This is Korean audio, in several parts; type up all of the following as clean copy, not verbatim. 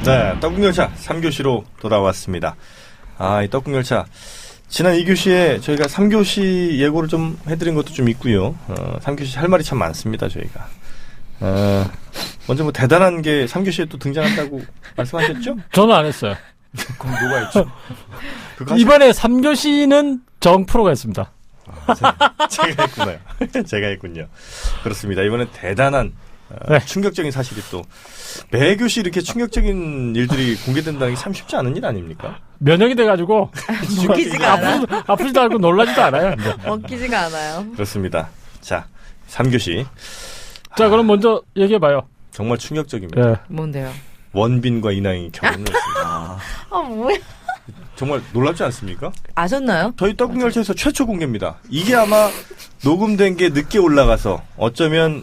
네, 떡국열차 3교시로 돌아왔습니다. 이 떡국열차. 지난 2교시에 저희가 3교시 예고를 좀 해드린 것도 좀 있고요. 3교시 할 말이 참 많습니다, 저희가. 먼저 뭐 대단한 게 3교시에 또 등장한다고 말씀하셨죠? 저는 안 했어요. 그럼 누가 했죠? 이번에 3교시는 정프로가 했습니다. 제가 했구나요. 제가 했군요. 그렇습니다. 이번엔 대단한 충격적인 사실이 또 매교시 이렇게 충격적인 일들이 공개된다는 게 참 쉽지 않은 일 아닙니까? 면역이 돼가지고 먹히지가 않아. 아프지도 않고 놀라지도 않아요. 먹히지가 않아요. 그렇습니다. 자, 3교시. 자, 그럼 먼저 얘기해봐요. 정말 충격적입니다. 예. 뭔데요? 원빈과 이나영이 결혼을 했습니다. 뭐야? 정말 놀랍지 않습니까? 아셨나요? 저희 떡국열차에서 최초 공개입니다. 이게 아마 녹음된 게 늦게 올라가서 어쩌면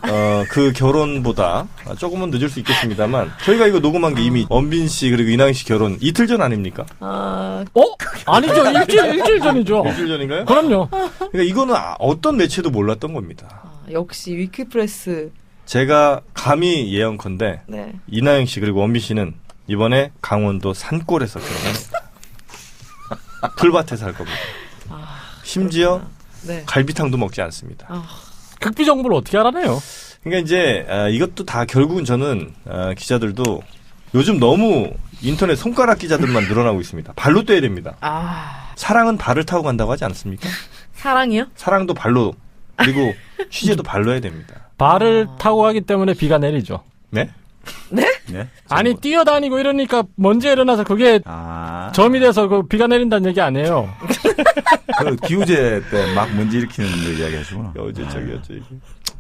그 결혼보다 조금은 늦을 수 있겠습니다만 저희가 이거 녹음한 게 이미 원빈 씨 그리고 이나영 씨 결혼 이틀 전 아닙니까? 아니죠. 일주일 전이죠. 일주일 전인가요? 그럼요. 그러니까 이거는 어떤 매체도 몰랐던 겁니다. 역시 위키프레스. 제가 감히 예언컨대 네. 이나영 씨 그리고 원빈 씨는 이번에 강원도 산골에서 결혼합니다. 풀밭에서 할 겁니다. 심지어 네. 갈비탕도 먹지 않습니다. 극비 정보를 어떻게 알아내요? 그러니까 이제 이것도 다 결국은 저는 기자들도 요즘 너무 인터넷 손가락 기자들만 늘어나고 있습니다. 발로 떼야 됩니다. 사랑은 발을 타고 간다고 하지 않습니까? 사랑이요? 사랑도 발로 그리고 취재도 발로 해야 됩니다. 발을 타고 가기 때문에 비가 내리죠. 네? 네? 네? 아니 뛰어다니고 이러니까 먼지가 일어나서 그게 점이 돼서 그 비가 내린다는 얘기 아니에요. 그 기우제 때 막 먼지 일으키는 이야기 하시구나. 저기였죠.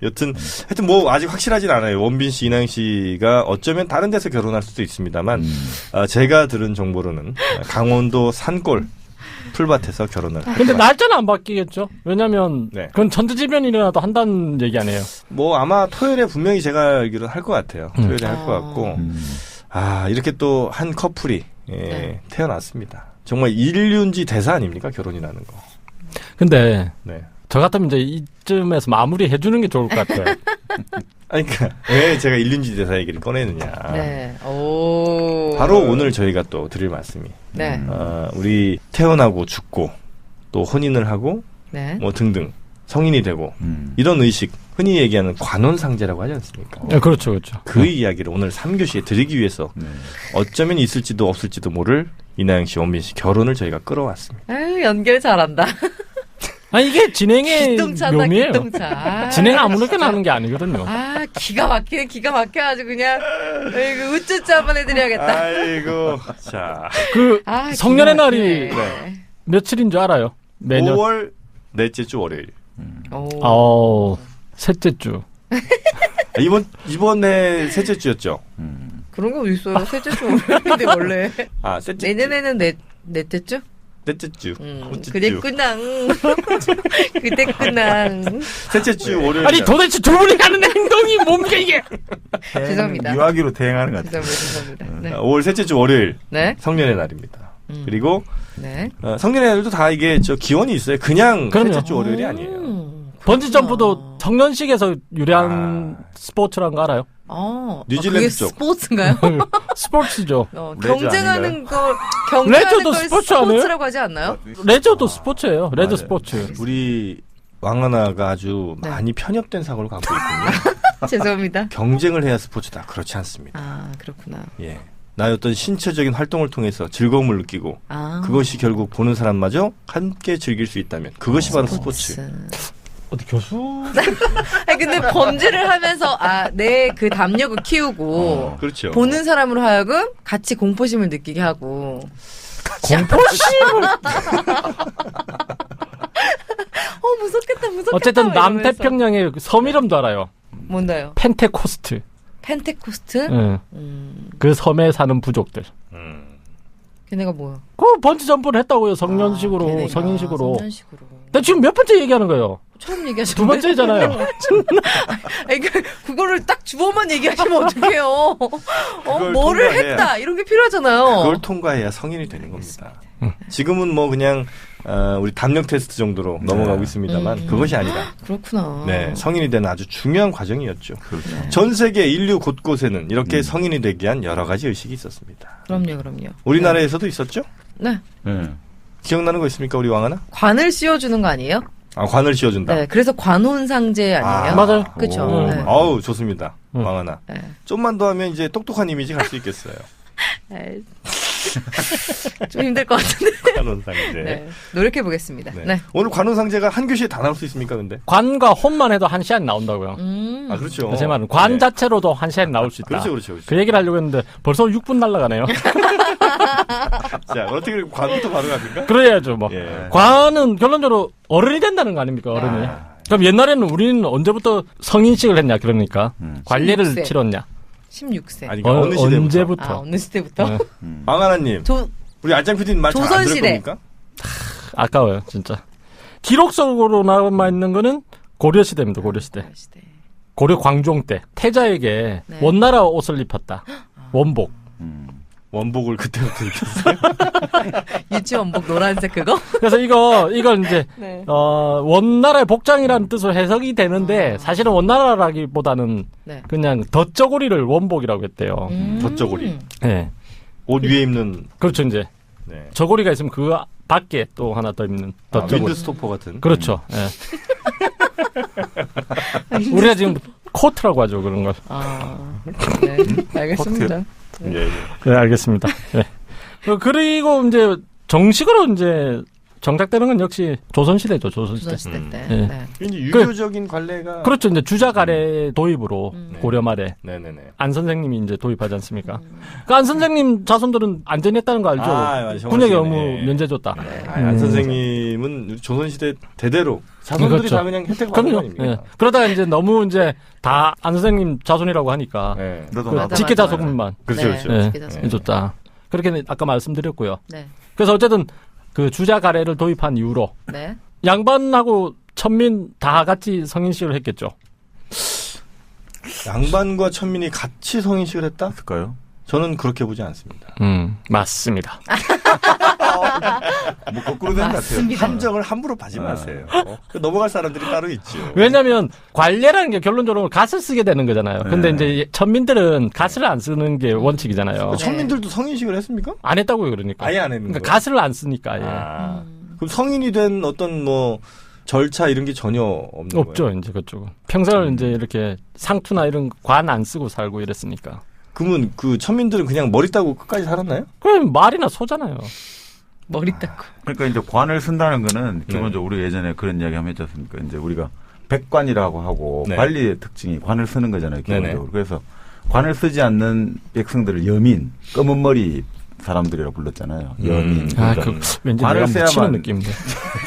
여튼 하여튼 뭐 아직 확실하진 않아요. 원빈 씨, 이나영 씨가 어쩌면 다른 데서 결혼할 수도 있습니다만 제가 들은 정보로는 강원도 산골 풀밭에서 결혼을 할 근데 것 날짜는 안 바뀌겠죠. 왜냐면 네. 그건 천재지변이 일어나도 한다는 얘기 아니에요. 뭐 아마 토요일에 분명히 제가 알기로 할 것 같아요. 토요일에 할 것 같고 이렇게 또 한 커플이 태어났습니다. 정말 인륜지 대사 아닙니까? 결혼이라는 거. 근데 네. 저 같으면 이제 이쯤에서 마무리 해주는 게 좋을 것 같아요. 아니, 그러니까 왜 제가 인륜지 대사 얘기를 꺼내느냐. 네. 오. 바로 오늘 저희가 또 드릴 말씀이. 네. 우리 태어나고 죽고 또 혼인을 하고 네. 뭐 등등 성인이 되고 이런 의식 흔히 얘기하는 관혼상제라고 하지 않습니까? 네, 그렇죠, 그렇죠. 그 이야기를 오늘 3교시에 드리기 위해서 어쩌면 있을지도 없을지도 모를 이나영 씨, 원빈 씨 결혼을 저희가 끌어왔습니다. 아유, 연결 잘한다. 이게 진행의 기똥차다, 묘미예요. 기똥차. 진행 아무렇게나 하는 게 아니거든요. 기가 막혀가지고 그냥, 이거 우쭈쭈 한번 해드려야겠다. 아이고, 자. 성년의 기가 날이 막히네. 며칠인 줄 알아요? 매년. 5월 넷째 주 월요일. 셋째 주. 이번에 셋째 주였죠? 그런 게 어딨어요? 셋째 주 월요일인데 원래. 셋째 내년에는 넷째 주? 넷째 주. 그랬구나. 그랬구나. 셋째 주 월요일. 아니 도대체 두 분이 하는 행동이 뭡니까 이게? 죄송합니다. 유아기로 대행하는 것 같아요. 죄송합니다. 네. 5월 셋째 주 월요일. 네. 성년의 날입니다. 그리고 네. 성년의 날도 다 이게 기원이 있어요. 그냥 그럼요. 셋째 주 월요일이 아니에요. 번지 점프도 성년식에서 유래한 스포츠란 거 알아요? 뉴질랜드 그게 쪽. 스포츠인가요? 스포츠죠. 경쟁하는 걸 레저도 스포츠 아니에요? 스포츠라고 하지 않나요? 레저도 스포츠예요. 레저 맞아요. 스포츠. 우리 왕하나가 아주 많이 편협된 사고를 갖고 있군요. 죄송합니다. 경쟁을 해야 스포츠다. 그렇지 않습니다. 그렇구나. 예. 나의 어떤 신체적인 활동을 통해서 즐거움을 느끼고 그것이 결국 보는 사람마저 함께 즐길 수 있다면 그것이 바로 스포츠. 어디 교수? 근데 범죄를 하면서 내 그 담력을 키우고 그렇죠. 보는 사람으로 하여금 같이 공포심을 느끼게 하고. 공포심을. 무섭겠다. 어쨌든 남태평양의 섬 이름도 알아요. 뭔가요? 펜테코스트. 펜테코스트? 응. 그 섬에 사는 부족들. 걔네가 뭐야? 그 번지 점프를 했다고요. 성년식으로, 성인식으로. 성년식으로. 근데 지금 몇 번째 얘기하는 거예요? 처음 얘기하시는데. 두 번째잖아요. 그거를 딱 주어만 얘기하시면 어떡해요. 뭐를 통과해야. 했다. 이런 게 필요하잖아요. 그걸 통과해야 성인이 되는 겁니다. 지금은 뭐 그냥 우리 담력 테스트 정도로 넘어가고 있습니다만 그것이 아니라 그렇구나. 네, 성인이 되는 아주 중요한 과정이었죠. 네. 전 세계 인류 곳곳에는 이렇게 성인이 되기 위한 여러 가지 의식이 있었습니다. 그럼요. 우리나라에서도 있었죠? 네. 네. 기억나는 거 있습니까, 우리 왕하나? 관을 씌워주는 거 아니에요? 아, 관을 씌워준다. 네. 그래서 관혼상제 아니에요? 맞아요. 그쵸. 오. 네. 아우, 좋습니다. 왕하나. 네. 좀만 더 하면 이제 똑똑한 이미지 갈 수 있겠어요. 에이. 좀 힘들 것 같은데. 관혼상제. 네. 노력해 보겠습니다. 네. 네. 오늘 관혼상제가 한 교시에 다 나올 수 있습니까, 근데? 관과 혼만 해도 한 시간 나온다고요. 아, 그렇죠. 제 말은 관 네. 자체로도 한 시간 나올 수 있다. 그렇죠. 그 얘기를 하려고 했는데 벌써 6분 날아가네요. 자, 어떻게 관부터 바로 갑니까? 그래야죠, 뭐. 예. 관은 결론적으로 어른이 된다는 거 아닙니까, 어른이. 그럼 옛날에는 우리는 언제부터 성인식을 했냐, 그러니까. 관례를 16세. 치렀냐. 16세. 아니, 그러니까 어느 시대부터? 언제부터. 어느 시대부터? 네. 왕하나님. 우리 알짱 PD는 말 잘 안 들을 조선시대. 겁니까? 아까워요, 진짜. 기록적으로 남아있는 거는 고려시대입니다, 고려시대. 시대. 고려 광종 때 태자에게 네. 원나라 옷을 입혔다. 원복. 원복을 그때부터 입혔어요. 유치원복 노란색 그거? 그래서 이걸 이제 네. 원나라의 복장이라는 뜻으로 해석이 되는데 사실은 원나라라기보다는 네. 그냥 덧저고리를 원복이라고 했대요. 덧저고리. 네. 옷 위에 입는. 그렇죠, 이제 네. 저고리가 있으면 그 밖에 또 하나 더 입는 덧저고리. 윈드스토퍼 같은. 그렇죠. 예. 우리가 지금 코트라고 하죠, 그런 걸. 네. 알겠습니다. 예, 예. 네, 알겠습니다. 예. 그리고 이제 정식으로 이제 정착되는 건 역시 조선시대죠, 조선시대. 조선시대 때. 네. 네. 이제 유교적인 관례가. 그렇죠, 이제 주자가래 도입으로 고려 말에 네네네. 안 선생님이 이제 도입하지 않습니까? 그 안 선생님 자손들은 안전했다는 거 알죠? 맞아, 군역의 정확하시네. 업무 면제줬다. 안 선생님은 우리 조선시대 대대로 자손들이 그렇죠. 다 그냥 혜택 받는 거 그럼요. 아닙니까? 예. 그러다가 이제 너무 이제 다 안 선생님 자손이라고 하니까 네. 너도 그 나도. 직계 자손만 그렇죠, 네. 그렇죠. 예, 직계 자손. 해줬다. 그렇게 아까 말씀드렸고요. 네. 그래서 어쨌든 그 주자가래를 도입한 이후로 네. 양반하고 천민 다 같이 성인식을 했겠죠. 양반과 천민이 같이 성인식을 했다? 했을까요? 저는 그렇게 보지 않습니다. 맞습니다. 뭐 거꾸로 된 것 같아요. 함정을 함부로 파지 마세요. 넘어갈 사람들이 따로 있죠. 왜냐하면 관례라는 게 결론적으로 갓을 쓰게 되는 거잖아요. 근데 이제 천민들은 갓을 안 쓰는 게 원칙이잖아요. 천민들도 성인식을 했습니까? 안 했다고요, 그러니까. 아예 안 했는 그러니까 거예요? 갓을 안 쓰니까. 예. 그럼 성인이 된 어떤 뭐 절차 이런 게 전혀 없는 없죠, 거예요? 이제 그쪽은. 평생을 이제 이렇게 상투나 이런 관 안 쓰고 살고 이랬으니까. 그러면 그 천민들은 그냥 머리 따고 끝까지 살았나요? 그럼 말이나 소잖아요. 머리 닦고. 그러니까 이제 관을 쓴다는 거는 기본적으로 우리 예전에 그런 이야기 한번 했지 않습니까? 이제 우리가 백관이라고 하고 네. 관리의 특징이 관을 쓰는 거잖아요. 기본적으로. 네네. 그래서 관을 쓰지 않는 백성들을 여민, 검은 머리 사람들이라고 불렀잖아요. 여민. 아, 그러니까 왠지 관을 내가 묻히는 써야만- 느낌인데.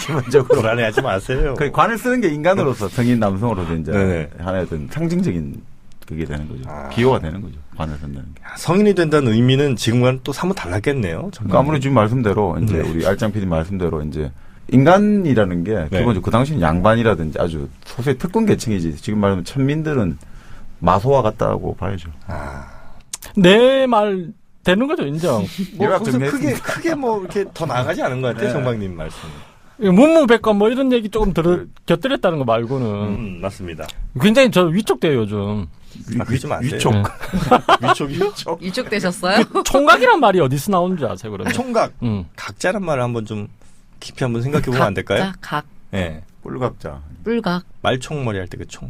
기본적으로. 불안해하지 마세요. 그 관을 쓰는 게 인간으로서 성인 남성으로서 이제 네네. 하나의 어떤 상징적인 그게 되는 거죠. 기호가 되는 거죠. 관을 쓴다는 게. 성인이 된다는 의미는 지금과는 또 사뭇 달랐겠네요. 그러니까 아무리 지금 말씀대로 이제 우리 알짱 PD 말씀대로 이제 인간이라는 게 기본적으로 그 당시는 양반이라든지 아주 소수의 특권 계층이지. 지금 말하면 천민들은 마소와 같다고 봐야죠. 내 말 되는 거죠, 인정. 뭐 얘가 거기서 정리했습니다. 크게 뭐 이렇게 더 나아가지 않은 것 같아요. 네. 정박님 말씀. 문무백관 뭐 이런 얘기 조금 곁들였다는 거 말고는 맞습니다. 굉장히 저 위축돼요, 요즘. 그러지 마세요. 위촉. 위촉이요? 이쪽 되셨어요? 총각이란 말이 어디서 나오는지 아세요, 그러면? 총각. 응. 각자란 말을 한번 좀 깊이 한번 생각해 보면 안 될까요? 각자, 각, 예. 뿔각자. 뿔각. 말총머리 할 때 그 총.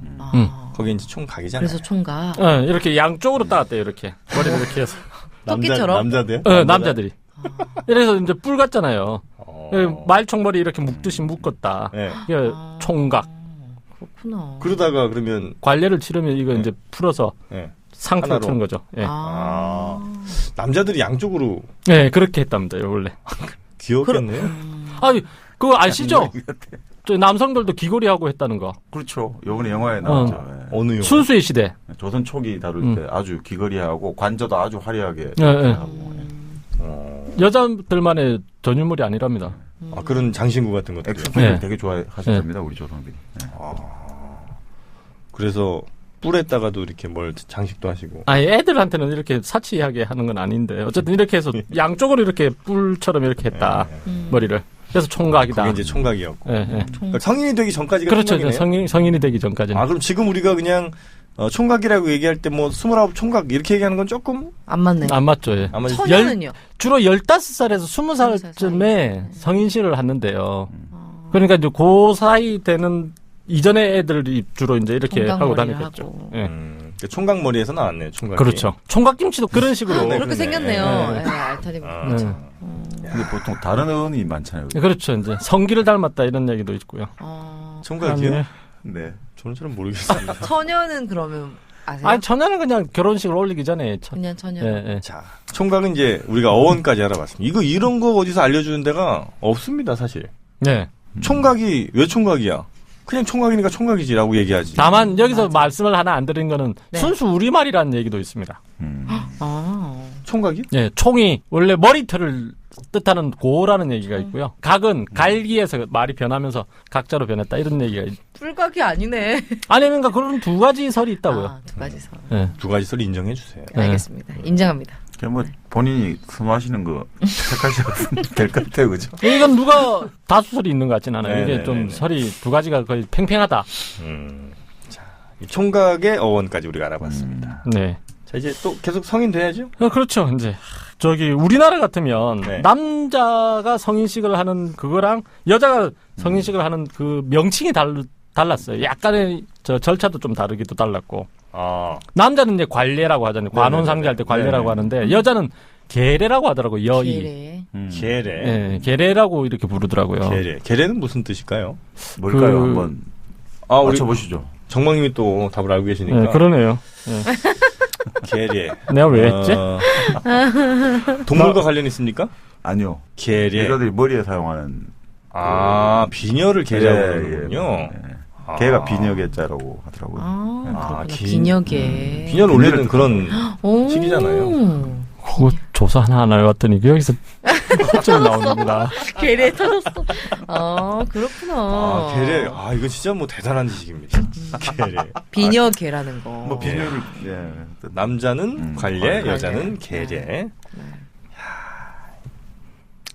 거기 이제 총각이잖아요. 그래서 총각. 이렇게 양쪽으로 따왔대요, 이렇게. 머리를 이렇게 해서. 토끼처럼? 남자들? 남자들이. 이래서 이제 뿔 같잖아요. 말총머리 이렇게 묶듯이 묶었다. 네. 이게 총각. 그렇구나. 그러다가 그러면 관례를 치르면 이거 이제 풀어서 예. 상투를 하나로. 트는 거죠. 예. 남자들이 양쪽으로 네, 그렇게 했답니다, 원래. 귀엽겠네요. 아니, 그거 아시죠? 저 남성들도 귀걸이하고 했다는 거. 그렇죠. 요번에 영화에 나왔죠. 예. 어느 요? 순수의 시대. 조선 초기 다룰 때 아주 귀걸이하고 관저도 아주 화려하게 예, 예. 하고 여자들만의 전유물이 아니랍니다. 그런 장신구 같은 것들. 액세서리를 네. 되게 좋아하셨답니다. 우리 조상들이. 네. 그래서 뿔에다가도 이렇게 뭘 장식도 하시고. 아니, 애들한테는 이렇게 사치하게 하는 건 아닌데, 어쨌든 이렇게 해서 양쪽으로 이렇게 뿔처럼 이렇게 했다. 머리를. 그래서 총각이다. 그게 이제 총각이었고. 예, 예. 그러니까 성인이 되기 전까지가 그렇죠. 총각이네요. 성인이 되기 전까지는. 아, 그럼 지금 우리가 그냥 총각이라고 얘기할 때 뭐 29 총각 이렇게 얘기하는 건 조금 안 맞네. 안 맞죠. 예. 아마 처녀는요? 주로 15살에서 20살쯤에 성인식을 하는데요. 그러니까 이제 그 사이 되는 이전의 애들이 주로 이제 이렇게 하고 다녔겠죠. 예. 그러니까 총각 머리에서 나왔네요. 총각이. 그렇죠. 총각김치도 그런 식으로. 네, 그렇게 그러네. 생겼네요. 네. 예, 알타리 아. 그렇죠. 근데 보통 다른 어원이 많잖아요. 그렇죠. 이제 성기를 닮았다 이런 얘기도 있고요. 총각이요? 아니, 네. 저는 잘 모르겠습니다. 처녀는 그러면 아세요? 아니 처녀는 그냥 결혼식을 올리기 전에 그냥 처녀. 예, 예. 자, 총각은 이제 우리가 어원까지 알아봤습니다. 이런 거 어디서 알려주는 데가 없습니다, 사실. 네. 총각이 왜 총각이야? 그냥 총각이니까 총각이지라고 얘기하지. 다만 여기서 맞아. 말씀을 하나 안 드린 거는 네. 순수 우리말이라는 얘기도 있습니다. 아. 총각이? 예, 총이 원래 머리털을 뜻하는 고라는 얘기가 있고요. 각은 갈기에서 말이 변하면서 각자로 변했다 이런 얘기가 뿔각이 아니네. 아니면가 그런 두 가지 설이 있다고요. 아, 두 가지 서. 예. 두 가지 소리 인정해 주세요. 네. 알겠습니다. 인정합니다. 그냥 뭐 본인이 선호하시는 거 택하셔도 될 것 같아요, 그죠? 이건 누가 다수설이 있는 것 같진 않아요. 네네네네. 이게 좀 설이 두 가지가 거의 팽팽하다. 자, 이 총각의 어원까지 우리가 알아봤습니다. 네. 자, 이제 또 계속 성인 돼야죠? 그렇죠. 이제 저기 우리나라 같으면 네. 남자가 성인식을 하는 그거랑 여자가 성인식을 하는 그 명칭이 달랐어요. 약간의 저 절차도 좀 다르기도 달랐고. 아, 남자는 이제 관례라고 하잖아요. 관혼 상제할 때 관례라고 하는데 여자는 계례라고 하더라고요. 여의. 계례. 계례. 예, 계례라고 이렇게 부르더라고요. 계례. 계례는 무슨 뜻일까요? 뭘까요? 그- 한번 아, 우리 맞춰보시죠. 정광님이 또 답을 알고 계시니까. 예, 그러네요. 계례. 내가 왜 했지? 동물과 관련 있습니까? 아니요. 계례. 여자들이 머리에 사용하는 아, 비녀를 계례라고 예, 그러는군요. 예. 아. 걔가 비녀계자라고 하더라고요. 아, 그렇구나. 긴- 비녀계. 비녀를 올리는 그런 오. 식이잖아요. 그거 조사 하나 안 해봤더니 여기서 갑자기 나오는구나. 계례 터졌어. 아, 그렇구나. 아, 계례. 아, 이거 진짜 뭐 대단한 지식입니다. 계례. 비녀계라는 거. 뭐 비녀를 예. 남자는 관례, 관례. 여자는 계례. 네.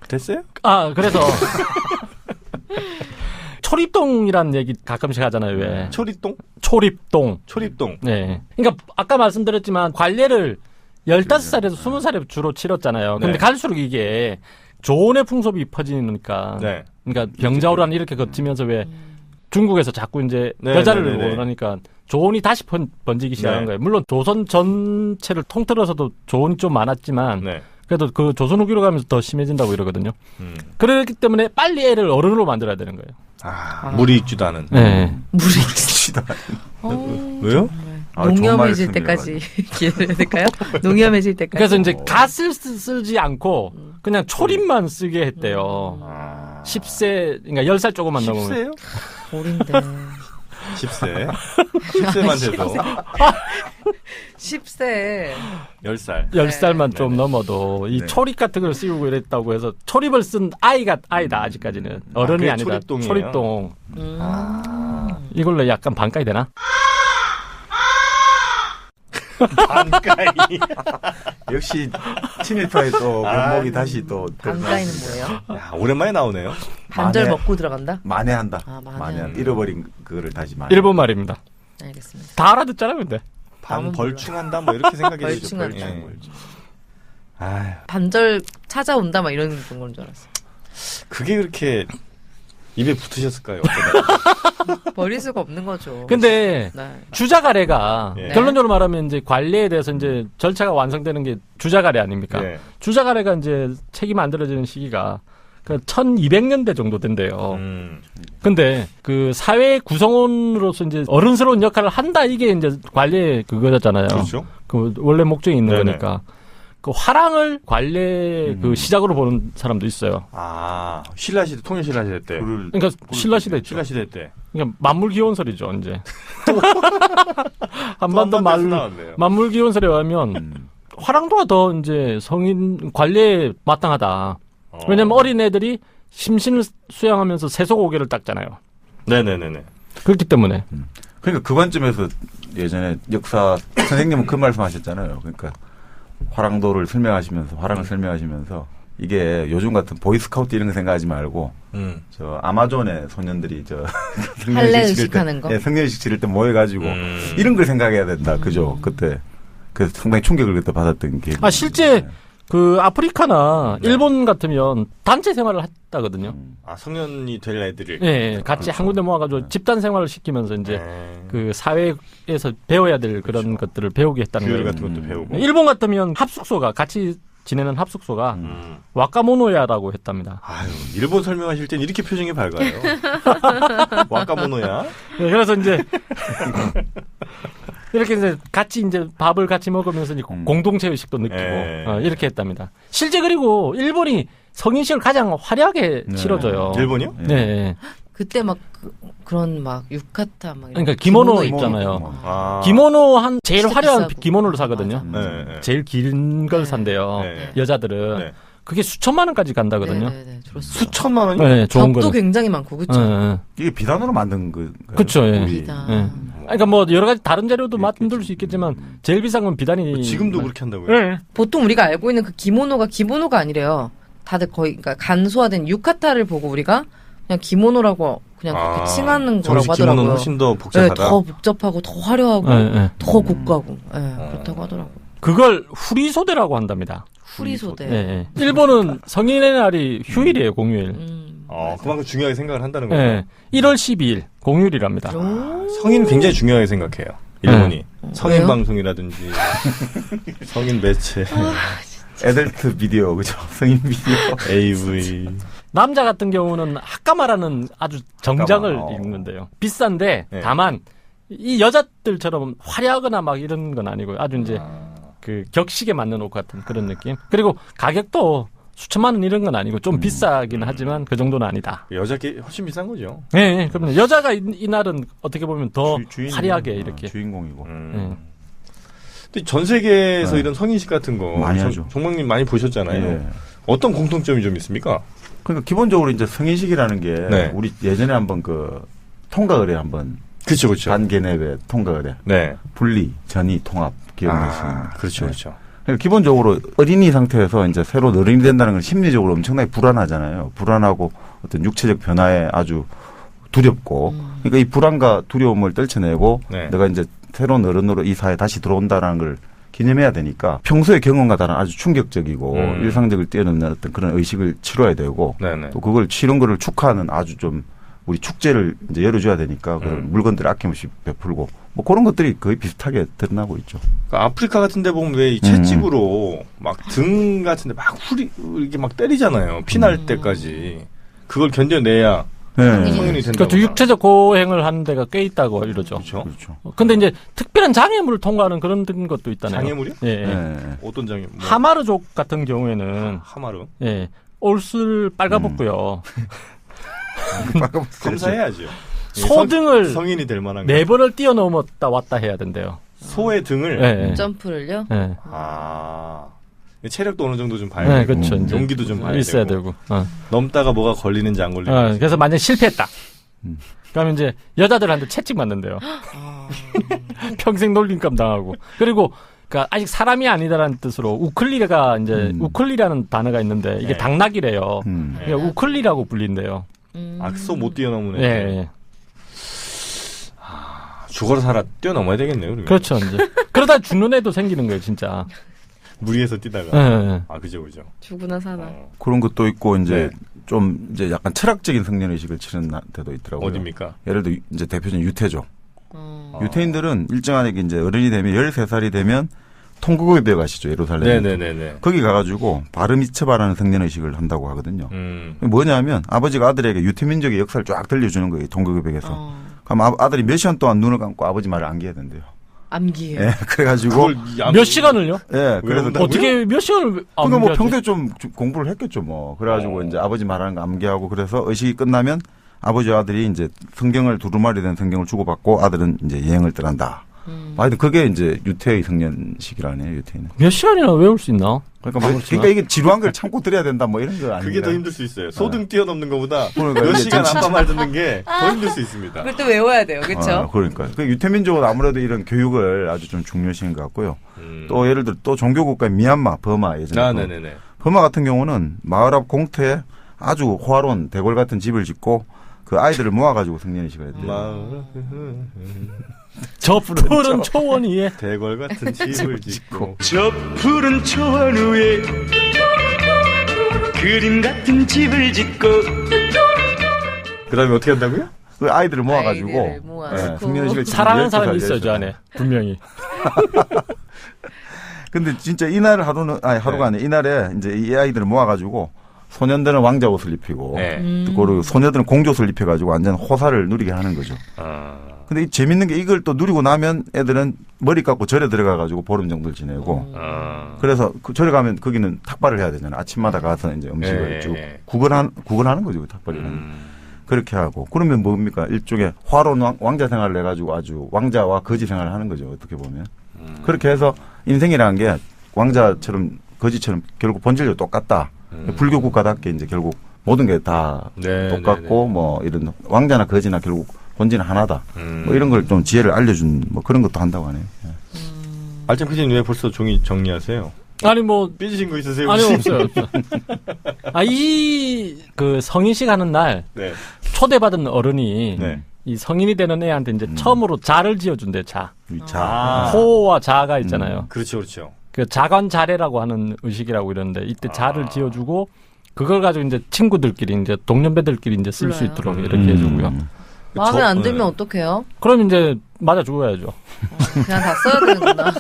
됐어요? 아, 그래서 초립동이라는 얘기 가끔씩 하잖아요. 왜? 초립동? 초립동. 초립동. 네. 그러니까 아까 말씀드렸지만 관례를 15살에서 20살에 주로 치렀잖아요. 근데 네. 갈수록 이게 조혼의 풍습이 퍼지니까. 네. 그러니까 병자호란 이렇게 거치면서 왜 중국에서 자꾸 이제 네, 여자를 네, 네, 네. 원하니까 조혼이 다시 번지기 시작한 네. 거예요. 물론 조선 전체를 통틀어서도 조혼이 좀 많았지만 네. 그래도 그 조선 후기로 가면서 더 심해진다고 이러거든요. 그렇기 때문에 빨리 애를 어른으로 만들어야 되는 거예요. 아, 물이 익지도 않은. 네. 물이 치다. 왜요? 아, 좋은 농염해질 말씀이라 때까지 기다려야 될까요? 농염해질 때까지. 그래서 이제 갓을 쓰지 않고 그냥 초립만 쓰게 했대요. 아. 10세, 그러니까 10살 조금만 넘으면. 10세요? 어린데. 10세. 10세만 돼도 10세. 10살. 10살만 좀 네네. 넘어도 이 네. 초립 같은 걸 씌우고 이랬다고 해서 초립을 쓴 아이다 아직까지는. 어른이 그게 아니다. 초립동이에요? 초립동. 이걸로 약간 반가이 되나? 반가이. 역시 친일파의 또 면목이 다시 또 반가이는 뭐예요? 야, 오랜만에 나오네요. 반절 만에- 먹고 들어간다? 만회한다. 아, 만회. 만회한다. 잃어버린 그거를 다시 만회. 일본 말입니다. 알겠습니다. 다 알아듣잖아요, 근데. 반 벌충한다 뭐 이렇게 생각해 주죠. 벌충한다. 예. 아휴, 반절 찾아온다 막 이런 건 줄 알았어. 그게 그렇게 입에 붙으셨을까요? 어쩌다가. 버릴 수가 없는 거죠. 근데 네. 주자가래가 예. 결론적으로 말하면 이제 관례에 대해서 이제 절차가 완성되는 게 주자가래 아닙니까? 네. 주자가래가 이제 책이 만들어지는 시기가 그 1200년대 정도 된대요. 근데 그 사회 구성원으로서 이제 어른스러운 역할을 한다 이게 이제 관례 그거잖아요. 그렇죠. 그 원래 목적이 있는 네네. 거니까. 그 화랑을 관례 그 시작으로 보는 사람도 있어요. 아, 신라시대, 통일신라시대 때. 불을 그러니까 신라시대 있죠. 신라시대 때. 그러니까 만물기원설이죠, 이제. 한반도 한반도에서 나왔네요. 만물기원설에 의하면 화랑도가 더 이제 성인 관리에 마땅하다. 왜냐면 어린애들이 심신을 수양하면서 세속오개를 닦잖아요. 네네네네. 그렇기 때문에. 그러니까 그 관점에서 예전에 역사 선생님은 그 말씀하셨잖아요. 그러니까 화랑도를 설명하시면서 화랑을 설명하시면서 이게 요즘 같은 보이스카우트 이런 거 생각하지 말고 저 아마존의 소년들이 저 할례의식 하는 거? 네, 성년식 치를 때 모여가지고 이런 걸 생각해야 된다. 그죠? 그때 그 상당히 충격을 그때 받았던 게. 실제 그 아프리카나 일본 같으면 단체 생활을 했다거든요. 성년이 될 애들을. 네, 같이 한 군데 모아가지고 집단 생활을 시키면서 이제 그 사회에서 배워야 될 그런 것들을 배우게 했다는 규율 거예요. 같은 것도 배우고. 일본 같으면 합숙소가 같이 지내는 합숙소가 와카모노야라고 했답니다. 아유, 일본 설명하실 땐 이렇게 표정이 밝아요. 와카모노야. 네, 그래서 이제 이렇게 이제 같이 이제 밥을 같이 먹으면서 이제 공동체 의식도 느끼고 이렇게 했답니다. 실제 그리고 일본이 성인식을 가장 화려하게 치러줘요. 일본이요? 네. 그때 막 그런 막 유카타 막 그러니까 기모노 있잖아요. 기모노 한 제일 화려한 기모노를 사거든요. 네. 제일 긴 걸 산대요. 네. 여자들은. 네. 그게 수천만 원까지 간다거든요. 네, 수천만 원이? 네, 좋은 값도 거는. 굉장히 많고 그렇죠. 네. 이게 비단으로 만든 거. 그렇죠. 예. 비단. 예. 그러니까 뭐 여러 가지 다른 재료도 만들 수 있겠지만 제일 비싼 건 비단이. 지금도 그렇게 한다고요? 네. 보통 우리가 알고 있는 그 기모노가 기모노가 아니래요. 다들 거의 그러니까 간소화된 유카타를 보고 우리가 그냥 기모노라고 그냥 그렇게 칭하는 거라고 정식 하더라고요. 기모노는 훨씬 더 복잡하다. 네, 더 복잡하고 더 화려하고 네. 더 고가고 그렇다고 하더라고요. 그걸 후리소대라고 한답니다. 후리소대. 네. 일본은 성인의 날이 휴일이에요, 공휴일. 그만큼 중요하게 생각을 한다는 거예요. 네. 1월 12일 공휴일이랍니다. 성인 굉장히 중요하게 생각해요. 일본이. 성인 왜요? 방송이라든지 성인 매체, 애들트 비디오 그죠? 성인 비디오. AV. 남자 같은 경우는 하카마라는 아주 정장을 하카마. 입는 건데요. 비싼데 네. 다만 이 여자들처럼 화려하거나 막 이런 건 아니고요. 아주 이제 그 격식에 맞는 옷 같은 그런 느낌. 그리고 가격도 수천만 원 이런 건 아니고 좀 비싸긴 하지만 그 정도는 아니다. 여자께 훨씬 비싼 거죠. 네, 그러면 여자가 이날은 어떻게 보면 더 화려하게 이렇게. 주인공이고. 근데 전 세계에서 네. 이런 성인식 같은 거 많이 하죠. 종목님 많이 보셨잖아요. 예. 어떤 공통점이 좀 있습니까? 그러니까 기본적으로 이제 성인식이라는 게 네. 우리 예전에 한번 그 통과의례 한번 그렇죠, 그렇죠. 반개념의 통과의례 네. 분리, 전이, 통합 기억나시나요? 그렇죠, 그렇죠. 그러니까 기본적으로 어린이 상태에서 이제 새로 어른이 된다는 건 심리적으로 엄청나게 불안하잖아요. 불안하고 어떤 육체적 변화에 아주 두렵고 그러니까 이 불안과 두려움을 떨쳐내고 네. 내가 이제 새로운 어른으로 이 사회에 다시 들어온다라는 걸 기념해야 되니까 평소의 경험과 다른 아주 충격적이고 일상적을 뛰어넘는 어떤 그런 의식을 치러야 되고 네네. 또 그걸 치른 거를 축하하는 아주 좀 우리 축제를 이제 열어줘야 되니까 그런 물건들을 아낌없이 베풀고 뭐 그런 것들이 거의 비슷하게 드러나고 있죠. 그러니까 아프리카 같은 데 보면 왜 이 채찍으로 막 등 같은 데 막 이렇게 막 때리잖아요. 피날 때까지. 그걸 견뎌내야 성인이 된다고. 그렇죠. 육체적 고행을 하는 데가 꽤 있다고 이러죠. 그렇죠. 그렇죠. 근데 이제 특별한 장애물을 통과하는 그런 것도 있다네요. 장애물이요? 예. 네. 어떤 장애물? 하마르족 같은 경우에는 하마루. 예. 옷을 빨가벗고요. 검사해야죠. 소등을 성인이 될 만한 거. 4번을 뛰어넘었다 왔다 해야 된대요. 소의 등을. 예. 점프를요? 예. 체력도 어느 정도 좀 봐야 네, 되고. 그렇죠. 이제 용기도 좀 봐야 있어야 되고. 되고. 넘다가 뭐가 걸리는지 안 걸리는지. 그래서 만약 실패했다. 그러면 이제 여자들한테 채찍 맞는데요. 평생 놀림감 당하고. 그리고 그러니까 아직 사람이 아니다라는 뜻으로 우클리가 이제 우클리라는 단어가 있는데 이게 네. 당나귀래요. 그러니까 우클리라고 불린대요. 소 못 뛰어넘는 예. 애. 예. 죽어라 살아 뛰어넘어야 되겠네요. 그러면. 그렇죠. 이제 그러다 죽는 애도 생기는 거예요, 진짜. 무리해서 뛰다가. 예. 그죠, 그죠. 죽으나 사나. 그런 것도 있고 이제 네. 좀 이제 약간 철학적인 성년 의식을 치는 데도 있더라고요. 어딥니까? 예를 들어 이제 대표적인 유태족. 유태인들은 일정하게 이제 어른이 되면 13살이 되면 통곡에 가시죠. 예루살렘. 네네네네. 거기 가가지고 바르미츠바라는 성년 의식을 한다고 하거든요. 뭐냐면 아버지가 아들에게 유태민족의 역사를 쫙 들려주는 거예요. 동거급에서. 그럼 아들이 몇 시간 동안 눈을 감고 아버지 말을 암기해야 된대요. 암기예요. 예, 그래가지고 몇 시간을요? 예, 그래서 외운다고요? 어떻게 몇 시간을 그러니까 뭐 암기하지? 평소에 좀 공부를 했겠죠, 뭐. 그래가지고 이제 아버지 말하는 거 암기하고 그래서 의식이 끝나면 아버지와 아들이 이제 성경을 두루마리 된 성경을 주고받고 아들은 이제 여행을 떠난다. 하여튼 그게 이제 유태의 성년식이라네요, 유태인은. 몇 시간이나 외울 수 있나? 그러니까 이게 지루한 걸 참고 들어야 된다, 뭐 이런 거 아니에요. 그게 더 힘들 수 있어요. 소등 뛰어넘는 것보다 그러니까 몇 이게 시간 진짜- 아빠 말 듣는 게 더 힘들 수 있습니다. 그걸 또 외워야 돼요. 그렇죠? 그러니까. 그 유태민족은 아무래도 이런 교육을 아주 좀 중요시한 것 같고요. 또 예를 들어 또 종교국가인 미얀마, 버마 예전에. 네네네. 흑마 같은 경우는 마을 앞 공터에 아주 호화로운 대궐 같은 집을 짓고 그 아이들을 모아가지고 성년의식을 했대요. 저 푸른 초원 위에 대궐 같은 집을 짓고 저 푸른 초원 위에 그림 같은 집을 짓고 그다음에 어떻게 한다고요? 그 아이들을 모아가지고 아이들을 모아놓고. 성년의식을 사랑하는 12살 사람이 있어요, 알려줬어요. 저 안에. 분명히. 근데 진짜 이날 하루는 하루가 아니라 이날에 이제 이 아이들을 모아가지고 소년들은 왕자 옷을 입히고 네. 그리고 소녀들은 공주 옷을 입혀가지고 완전 호사를 누리게 하는 거죠. 근데 이 재밌는 게 이걸 또 누리고 나면 애들은 머리 깎고 절에 들어가가지고 보름 정도를 지내고 그래서 그 절에 가면 거기는 탁발을 해야 되잖아요. 아침마다 가서 이제 음식을 쭉 구걸하는 거죠. 그 탁발이라는. 그렇게 하고 그러면 뭡니까 일종의 화로운 왕자 생활을 해가지고 아주 왕자와 거지 생활을 하는 거죠. 어떻게 보면 그렇게 해서 인생이라는 게 왕자처럼 거지처럼 결국 본질도 똑같다. 불교 국가답게 이제 결국 모든 게 다 네, 똑같고 네, 네. 뭐 이런 왕자나 거지나 결국 본질은 하나다. 뭐 이런 걸 좀 지혜를 알려준 뭐 그런 것도 한다고 하네요. 예. 알짱 PD님 왜 벌써 종이 정리하세요? 아니 뭐 삐지신 거 있으세요? 아니 혹시? 없어요. 이 그 성인식 하는 날 네. 초대받은 어른이 네. 이 성인이 되는 애한테 이제 처음으로 자를 지어준대. 자. 자, 호와 자가 있잖아요. 그렇죠, 그렇죠. 그 자관자례라고 하는 의식이라고 이러는데 이때 자를 지어주고 그걸 가지고 이제 친구들끼리 이제 동년배들끼리 이제 쓸 수 몰라요. 있도록 이렇게 해주고요. 마음에 안 들면 어떡해요? 그럼 이제 맞아 죽어야죠. 그냥 다 써야 되는구나.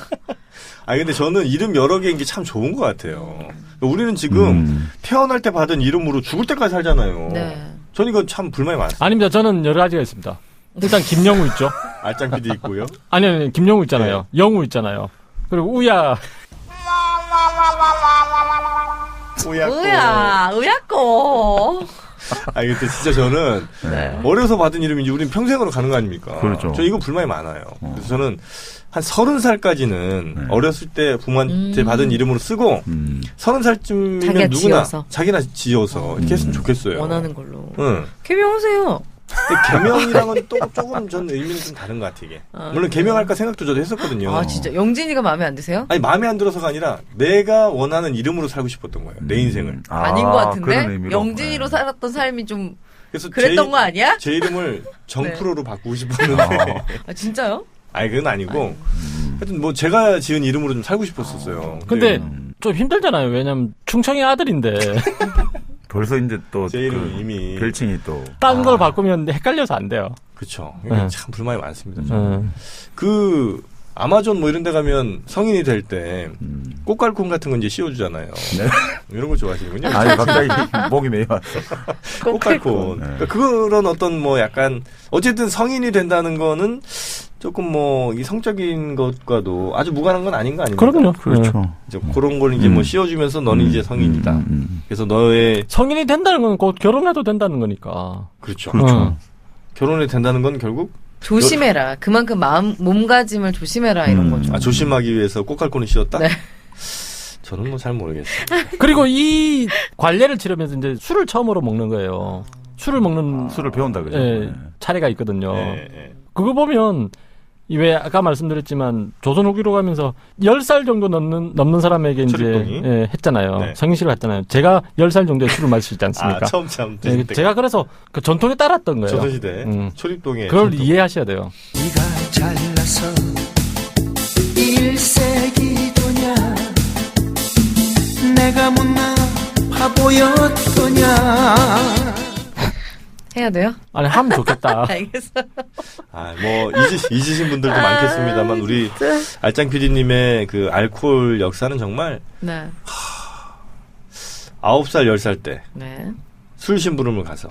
아니 근데 저는 이름 여러 개인 게 참 좋은 것 같아요. 우리는 지금 태어날 때 받은 이름으로 죽을 때까지 살잖아요. 네. 저는 이건 참 불만이 많습니다. 아닙니다. 저는 여러 가지가 있습니다. 일단 김영우 있죠. 알짱 PD 있고요. 아니 김영우 있잖아요. 영우 있잖아요. 그리고 우야. 의약고. 아니 근데 진짜 저는 네. 어려서 받은 이름인지 우린 평생으로 가는 거 아닙니까? 그렇죠. 저 이거 불만이 많아요. 그래서 저는 한 30살까지는 어렸을 때 부모한테 받은 이름으로 쓰고 30살쯤이면 자기가 누구나 지어서. 자기나 지어서 이렇게 했으면 좋겠어요. 원하는 걸로. 응. 개명하세요. 근데 개명이랑은 또 조금 전 의미는 좀 다른 것 같아 이게. 물론 개명할까 생각도 저도 했었거든요. 아 진짜 영진이가 마음에 안 드세요? 아니 마음에 안 들어서가 아니라 내가 원하는 이름으로 살고 싶었던 거예요. 내 인생을. 아닌 것 그런 같은데 의미로. 영진이로 네. 살았던 삶이 좀 그래서 그랬던 거 아니야? 제 이름을 정프로로 네. 바꾸고 싶었는데. 아 진짜요? 아니 그건 아니고. 하여튼 뭐 제가 지은 이름으로 좀 살고 싶었었어요. 근데 좀 힘들잖아요. 왜냐면 충청의 아들인데 벌써 이제 또 제 이름은 이미 별칭이 또 딴 걸 바꾸면 헷갈려서 안 돼요. 그렇죠. 네. 참 불만이 많습니다. 저는. 그 아마존 뭐 이런 데 가면 성인이 될 때 꽃갈콘 같은 거 이제 씌워주잖아요. 네. 이런 거 좋아하시는군요. 아니 갑자기 목이 메이왔어. 꽃갈콘. 네. 그러니까 그런 어떤 뭐 약간 어쨌든 성인이 된다는 거는 조금 뭐 이 성적인 것과도 아주 무관한 건 아닌 거 아닙니까? 그럼요. 그렇죠. 이제 그런 걸 이제 뭐 씌워주면서 너는 이제 성인이다. 그래서 너의 성인이 된다는 건 곧 결혼해도 된다는 거니까. 그렇죠. 그렇죠. 결혼이 된다는 건 결국 조심해라. 그만큼 몸가짐을 조심해라 이런 거죠. 조심하기 위해서 꽃갈콘을 씌웠다. 네. 저는 뭐 잘 모르겠어요. 그리고 이 관례를 치르면서 이제 술을 처음으로 먹는 거예요. 술을 먹는 술을 배운다 그죠. 예, 네. 차례가 있거든요. 예. 그거 보면 왜 아까 말씀드렸지만 조선 후기로 가면서 10살 정도 넘는 사람에게 이제 초립동이? 했잖아요. 네. 성인식을 했잖아요. 제가 10살 정도에 술을 마실 수 있지 않습니까? 처음 참 예, 제가 그래서 그 전통에 따랐던 거예요. 조선시대 초립동에 그걸 이해하셔야 돼요. 네가 잘나서 1세기도냐 내가 못나 바보였더냐 해야 돼요? 아니 하면 좋겠다. 알겠어요. 뭐 잊으신 분들도 많겠습니다만 우리 알짱 PD님의 그 알코올 역사는 정말 네. 9살 10살 때 네. 술 심부름을 가서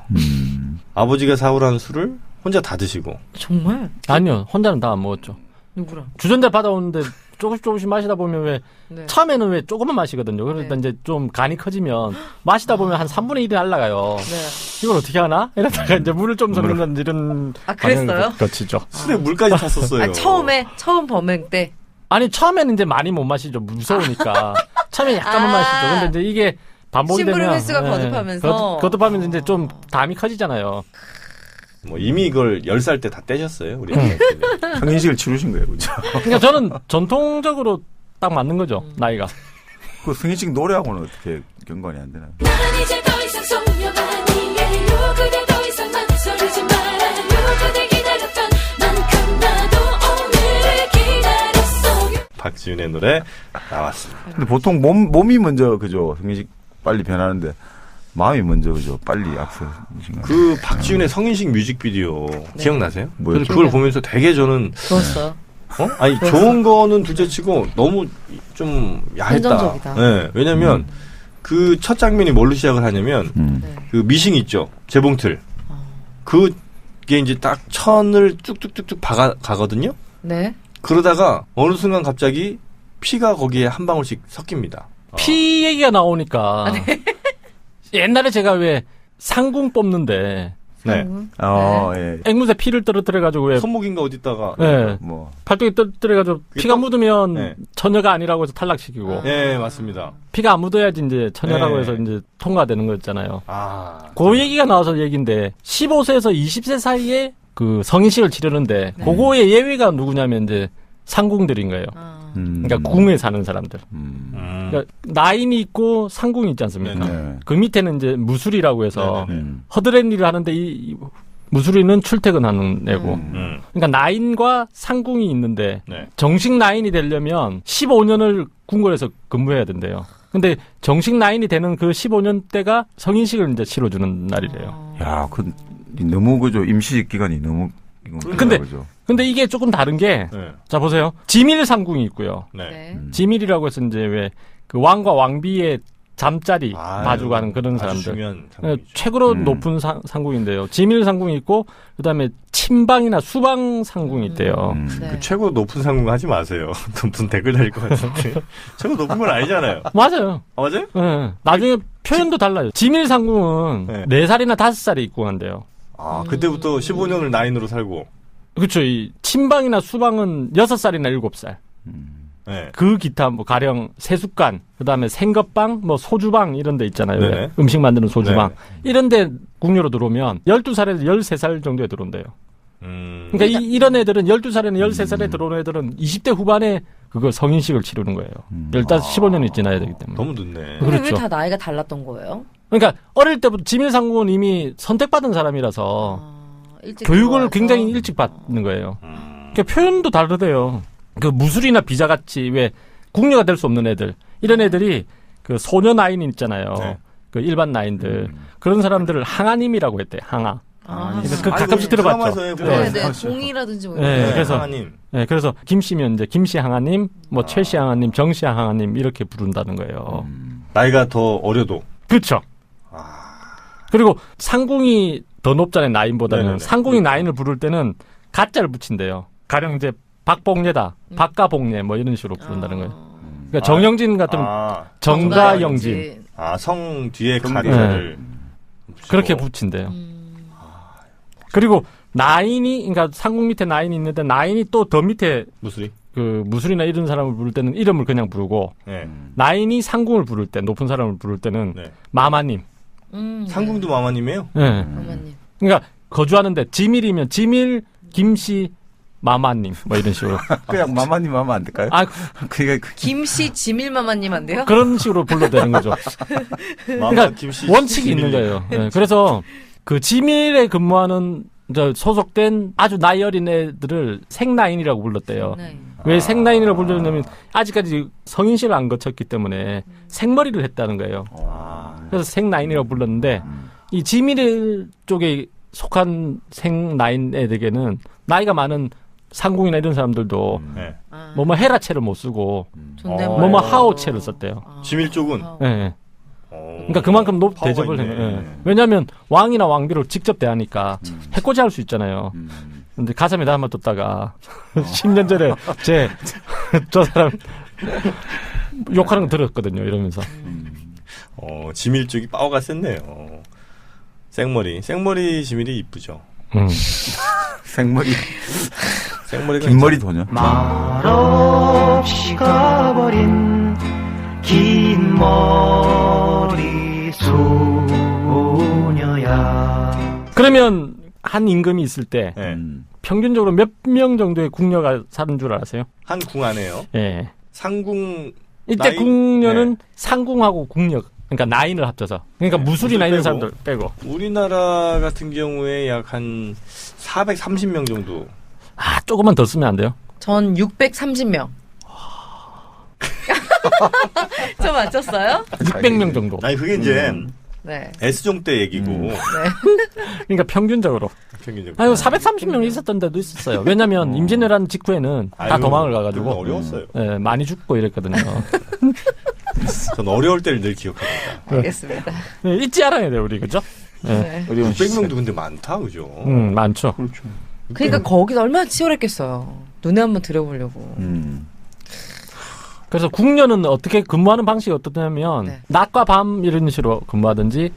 아버지가 사오라는 술을 혼자 다 드시고 정말? 아니요. 혼자는 다 안 먹었죠. 누구랑? 주전자 받아오는데 조금씩 마시다 보면 왜 네. 처음에는 왜 조금만 마시거든요. 그러다 네. 이제 좀 간이 커지면 마시다 보면 한 3분의 1이 날라가요. 네. 이걸 어떻게 하나? 이러다가 이제 물을 좀 섞는 이런 아, 그랬어요? 과정을 거치죠. 술에 물까지 탔었어요. 아, 처음 범행 때. 아니 처음에는 이제 많이 못 마시죠. 무서우니까. 처음에 약간만 아. 마시죠. 근데 이제 이게 반복이 되면 심부름 횟수가 거듭하면서. 거듭하면서 이제 좀 담이 커지잖아요. 뭐 이미 이걸 10살 때 다 떼셨어요. 우리 알짱 PD. 성인식을 치르신 거예요, 그죠? 그러니까 저는 전통적으로 딱 맞는 거죠. 나이가. 그 성인식 노래하고는 어떻게 경관이 안 되나요? 난 이제 더 이상 소녀가 아니에요. 그대 더 이상 망설이지 말아요. 그대 기다렸던 만큼 나도 오늘을 기다렸어요. 박지윤의 노래 나왔습니다. 근데 보통 몸이 먼저 그죠. 성인식 빨리 변하는데 마음이 먼저 그죠. 빨리 앞서신가요? 그 박지윤의 성인식 뮤직비디오 기억나세요? 뭐였죠? 그래서 그걸 보면서 되게 저는 좋았어요. 아니 좋은 거는 둘째치고 너무 좀 야했다. 선정적이다. 네, 왜냐면 그 첫 장면이 뭘로 시작을 하냐면 네. 그 미싱 있죠, 재봉틀. 그게 이제 딱 천을 쭉쭉쭉쭉 가거든요. 네. 그러다가 어느 순간 갑자기 피가 거기에 한 방울씩 섞입니다. 피 얘기가 나오니까 옛날에 제가 왜 상궁 뽑는데 네. 예. 앵무새 피를 떨어뜨려가지고 왜 손목인가 어디다가. 네. 뭐 팔뚝에 떨어뜨려가지고 피가 또- 묻으면 네. 처녀가 아니라고 해서 탈락시키고 네, 맞습니다. 피가 안 묻어야지 이제 처녀라고 네. 해서 이제 통과되는 거였잖아요. 아. 그 얘기가 나와서 얘기인데 15세에서 20세 사이에 그 성인식을 치르는데 네. 그거의 예외가 누구냐면 이제 상궁들인 거예요. 그러니까 궁에 사는 사람들. 그러니까 나인이 있고 상궁이 있지 않습니까? 네네. 그 밑에는 이제 무술이라고 해서 네네. 허드렛 일을 하는데 이 무술이는 출퇴근하는 애고. 그러니까 나인과 상궁이 있는데 네. 정식 나인이 되려면 15년을 궁궐에서 근무해야 된대요. 근데 정식 나인이 되는 그 15년 때가 성인식을 이제 치러주는 날이래요. 야, 그 너무 그죠. 임시직 기간이 너무 이건 근데 그죠. 근데 이게 조금 다른 게, 네. 자 보세요. 지밀 상궁이 있고요. 네. 네. 지밀이라고 해서 이제 왜 그 왕과 왕비의 잠자리 봐주고 하는 그런 아주 사람들. 중요한 네, 상황이죠. 최고로 높은 상궁인데요. 지밀 상궁이 있고 그다음에 친방이나 수방 상궁이 있대요. 네. 그 최고 높은 상궁 하지 마세요. 무슨 댓글 달릴 것 같은데. 최고 높은 건 아니잖아요. 맞아요. 맞아요? 네. 나중에 표현도 달라요. 지밀 상궁은 네. 4살이나 5살에 입궁한대요. 아, 그때부터 15년을 나인으로 살고. 그렇죠. 이 친방이나 수방은 6살이나 7살. 네. 그 기타 뭐 가령 세숫간, 그다음에 생것방, 뭐 소주방 이런 데 있잖아요. 네네. 음식 만드는 소주방. 네네. 이런 데 궁녀로 들어오면 12살에서 13살 정도에 들어온대요. 그러니까 이런 애들은 12살에나 13살에 들어오는 애들은 20대 후반에 그거 성인식을 치르는 거예요. 15년이 지나야 되기 때문에. 너무 늦네. 근데 그렇죠. 왜 다 나이가 달랐던 거예요? 그러니까 어릴 때부터 지밀상궁은 이미 선택받은 사람이라서 일찍 교육을 들어와서. 굉장히 일찍 받는 거예요. 그러니까 표현도 다르대요. 그 무술이나 비자같이 왜 궁녀가 될 수 없는 애들, 이런 애들이 그 소녀 나인 있잖아요. 네. 그 일반 나인들. 그런 사람들을 항아님이라고 했대. 항아. 아, 그래서 그 가끔씩 들어봤죠. 네, 네. 공이라든지 뭐. 네, 네, 그래서 하나님. 네, 그래서 김씨면 이제 김씨 항아님, 뭐 최씨 항아님, 정씨 항아님 이렇게 부른다는 거예요. 나이가 더 어려도. 그렇죠. 그리고 상궁이 더 높잖아요. 나인보다는. 네네네. 상궁이 나인을 부를 때는 가짜를 붙인대요. 가령 이제 박복례다, 박가복례 뭐 이런 식으로 부른다는 거예요. 그러니까 정영진 같은 정가영진 성 뒤에 정- 가리를 그렇게 붙인대요. 그리고 나인이, 그러니까 상궁 밑에 나인이 있는데 나인이 또 더 밑에 무술이. 그 무술이나 이런 사람을 부를 때는 이름을 그냥 부르고 네. 나인이 상궁을 부를 때, 높은 사람을 부를 때는 네. 마마님. 상궁도 마마님이에요? 네. 어머님. 그러니까 거주하는데 지밀이면 지밀, 김씨, 마마님 뭐 이런 식으로. 그냥 마마님 하면 안 될까요? 아, 그게 김씨 지밀마마님 안 돼요? 그런 식으로 불러도 되는 거죠. 마마 그러니까 김씨 원칙이 있는 김일리. 거예요. 네, 그래서 그 지밀에 근무하는 소속된 아주 나이 어린 애들을 생나인이라고 불렀대요. 네. 왜 생나인이라고 불렀냐면 아직까지 성인식을 안 거쳤기 때문에 생머리를 했다는 거예요. 그래서 생나인이라고 불렀는데 이 지밀 쪽에 속한 생나인 애들에게는 나이가 많은 상궁이나 이런 사람들도 네. 뭐뭐 헤라체를 못 쓰고 존댓말. 뭐뭐 하오체를 썼대요. 지밀 쪽은. 예. 그러니까 그만큼 파워가 대접을 있네. 해. 예. 왜냐하면 왕이나 왕비로 직접 대하니까 해코지 할 수 있잖아요. 근데 가슴에다 한번 뒀다가 10년 전에 저 사람 욕하는 거 들었거든요. 이러면서. 지밀 쪽이 파워가 셌네요. 생머리 지밀이 이쁘죠. 생머리, 생머리가 긴 머리 있잖아. 도녀. 말없이 가버린 긴 머리 소녀야. 그러면 한 임금이 있을 때 네. 평균적으로 몇 명 정도의 궁녀가 사는 줄 아세요? 한 궁 안에요. 예. 상궁 이때 나이- 궁녀는 상궁하고 궁녀 그러니까 나인을 합쳐서. 그러니까 무술이나 무술 있는 빼고. 사람들 빼고. 우리나라 같은 경우에 약 한 430명 정도. 아, 조금만 더 쓰면 안 돼요? 전 630명. 저 맞췄어요? 600명 정도. 아니 그게 이제 네. S종 때 얘기고 네. 그러니까 평균적으로. 평균적으로. 아유, 430명 있었던 데도 있었어요. 왜냐면 임진왜란 직후에는 다 아유, 도망을 그건 가가지고. 어려웠어요. 예, 많이 죽고 이랬거든요. 전 어려울 때를 늘 기억합니다. 알겠습니다. 예, 잊지 않아야 돼요, 우리, 그죠? 예. 네. 어려운 600명도 근데 많다, 그죠? 많죠. 그렇죠. 그러니까 거기서 얼마나 치열했겠어요. 눈에 한번 들여보려고. 그래서 국녀는 어떻게 근무하는 방식이 어떻냐면 네. 낮과 밤 이런 식으로 근무하든지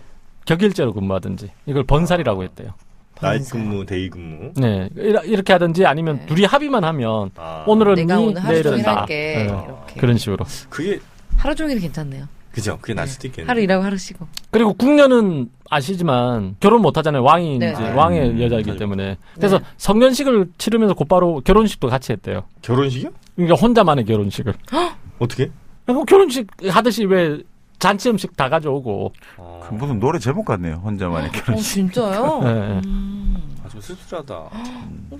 격일제로 근무하든지 이걸 번살이라고 했대요. 나이 근무, 데이 근무. 네, 이렇게 하든지 아니면 네. 둘이 합의만 하면 아, 오늘은 내가 니, 오늘 하루 내일은 종일 나. 할게. 네, 이렇게. 그런 식으로. 그게 하루 종일 괜찮네요. 그죠? 그게 날 수도 있겠네. 하루 일하고 하루 쉬고. 그리고 국녀는 아시지만 결혼 못 하잖아요. 왕이 네. 이제 아, 왕의 여자이기 때문에. 그래서 네. 성년식을 치르면서 곧바로 결혼식도 같이 했대요. 결혼식이요? 그러니까 혼자만의 결혼식을. 어떻게? 그럼 결혼식 하듯이 왜 잔치 음식 다 가져오고. 그 무슨 노래 제목 같네요. 혼자만의 결혼식. 진짜요? 네, 네. 아주 쓸쓸하다.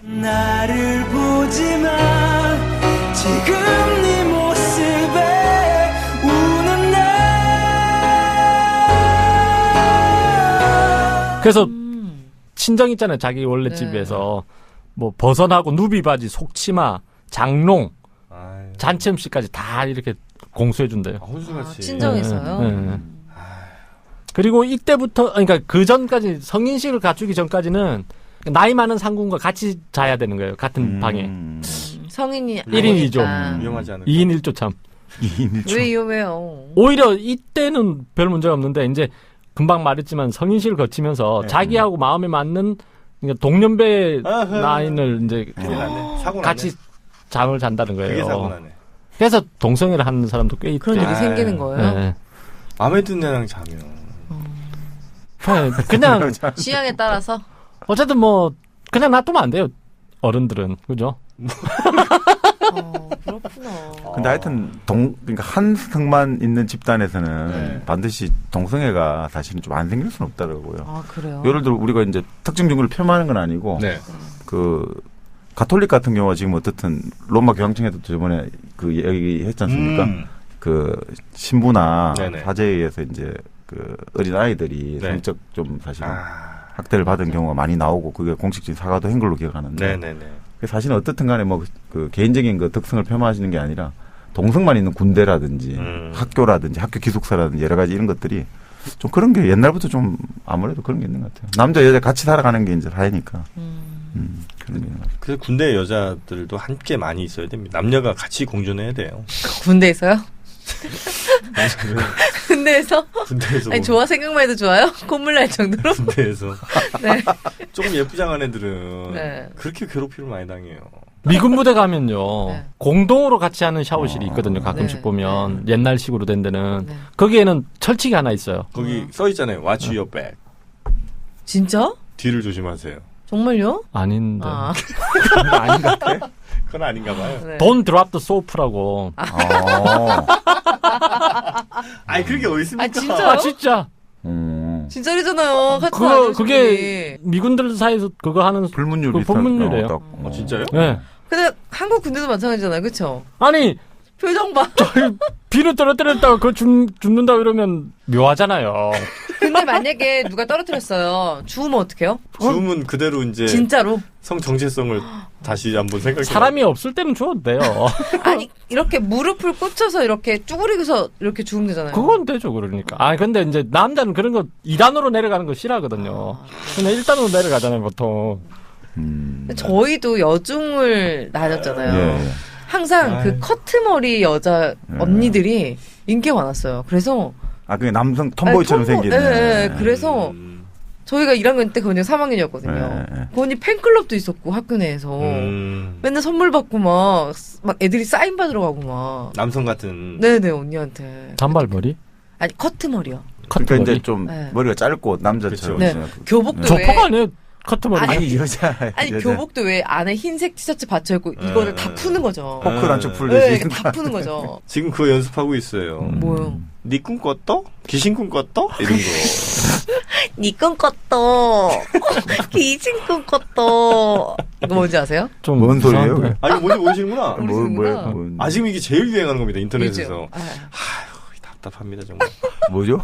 나를 보지마 지금 네 모습에 우는 나 그래서 친정 있잖아요. 자기 원래 네. 집에서 뭐 버선하고 누비바지, 속치마, 장롱, 아유, 잔치 음식까지 다 이렇게 공수해 준대요. 혼수같이. 친정에서요? 그리고 이때부터 그러니까 그 전까지 성인식을 갖추기 전까지는 나이 많은 상군과 같이 자야 되는 거예요. 같은 방에. 성인이 1인 2조. 아니니까. 위험하지 않을까? 2인 1조 참. 왜 위험해요? 오히려 이때는 별 문제가 없는데 이제 금방 말했지만 성인식을 거치면서 네. 자기하고 마음에 맞는 그러니까 동년배 아하. 나이를 이제 큰일 나네. 사고 나네. 같이 잠을 잔다는 그게 거예요. 사고 나네. 그래서 동성애를 하는 사람도 꽤 있대요. 그런 일이 아유. 생기는 거예요? 네. 마음에 드는 애랑 자면. 네, 그냥 취향에 따라서? 어쨌든 뭐 그냥 놔두면 안 돼요. 어른들은 그죠? 그렇구나. 근데 하여튼 그러니까 한 성만 있는 집단에서는 네. 반드시 동성애가 사실은 좀 안 생길 수는 없더라고요. 아, 그래요? 예를 들어 우리가 이제 특정 종교를 폄하하는 건 아니고 네. 그 가톨릭 같은 경우가 지금 어떻든 로마 교황청에도 저번에 그 얘기했지 않습니까? 그 신부나 네네. 사제에 의해서 이제 그 어린 아이들이 네. 성적 좀 사실은 아. 학대를 받은 경우가 많이 나오고 그게 공식적인 사과도 한 걸로 기억하는데 네네네. 사실은 어떻든 간에 뭐 그 개인적인 그 특성을 폄하하시는 게 아니라 동성만 있는 군대라든지 학교라든지 학교 기숙사라든지 여러 가지 이런 것들이 좀 그런 게 옛날부터 좀 아무래도 그런 게 있는 것 같아요. 남자 여자 같이 살아가는 게 이제 사회니까. 그런 게 있는 것 같아요. 그래서 군대 여자들도 함께 많이 있어야 됩니다. 남녀가 같이 공존해야 돼요. 군대에서요? 군대에서? 군대에서 아니, 좋아, 생각만 해도 좋아요? 콧물 날 정도로? 군대에서 네. 조금 예쁘장한 애들은 네. 그렇게 괴롭힘을 많이 당해요. 미군 부대 가면요 네. 공동으로 같이 하는 샤워실이 있거든요. 가끔씩 네. 보면 옛날식으로 된 데는 네. 거기에는 철칙이 하나 있어요. 거기 써 있잖아요. Watch your back. 진짜? 뒤를 조심하세요. 정말요? 아닌데. 아, 아닌 것 같아? 그건 아닌가 봐요. 네. Don't drop the soap라고. 아니 그게 어디 있습니까? 아, 진짜요? 아 진짜. 진짜리잖아요. 같이 그게 미군들 사이에서 그거 하는 불문율 그 비슷한 불문율이에요. 어, 진짜요? 네. 근데 한국 군대도 마찬가지잖아요. 그쵸? 아니 표정 봐. 비를 떨어뜨렸다가 그거 죽는다 이러면 묘하잖아요. 근데 만약에 누가 떨어뜨렸어요. 죽으면 어떡해요? 주음은 그대로 이제 진짜로? 성 정체성을 다시 한번 생각해. 사람이 없을 때는 죽어도 돼요. 아니, 이렇게 무릎을 꽂혀서 이렇게 쭈그리고서 이렇게 죽으면 되잖아요. 그건 되죠, 그러니까. 아, 근데 이제 남자는 그런 거 2단으로 내려가는 거 싫어하거든요. 그냥 1단으로 내려가잖아요, 보통. 저희도 여중을 다녔잖아요. 예. 항상 그 커트머리 여자 언니들이 인기가 많았어요. 그래서 아, 그게 남성 톰보이처럼 생기는. 네, 그래서 저희가 1학년 때 그언니 3학년이었거든요. 네. 그 언니 팬클럽도 있었고 학교 내에서 맨날 선물 받고 막 애들이 사인 받으러 가고 막. 남성 같은. 네네 언니한테. 단발머리? 아니 커트머리요. 그러니까 커트머리? 이제 좀 네. 머리가 짧고 남자처럼. 네. 이제 교복도 왜? 조퍼가 아니에요, 커트머리. 아니 여자. 아니 여자. 교복도 왜 안에 흰색 티셔츠 받쳐 입고 이거를 다 푸는 거죠. 포크를 한쪽 네, 풀듯이. 다 푸는 거죠. 지금 그거 연습하고 있어요. 뭐요? 네 꿈 꿨어? 귀신 꿈 꿨어? 이런 거. 니 꿈꿨어. 귀신 꿈꿨어. 이거 뭔지 아세요? 좀 뭔 소리예요, 이상한데. 그게? 아, 이거 뭔지 모르시는구나. 모르시는구나. 아, 지금 이게 제일 유행하는 겁니다. 인터넷에서. 요즘. 아, 아휴, 답답합니다, 정말. 뭐죠?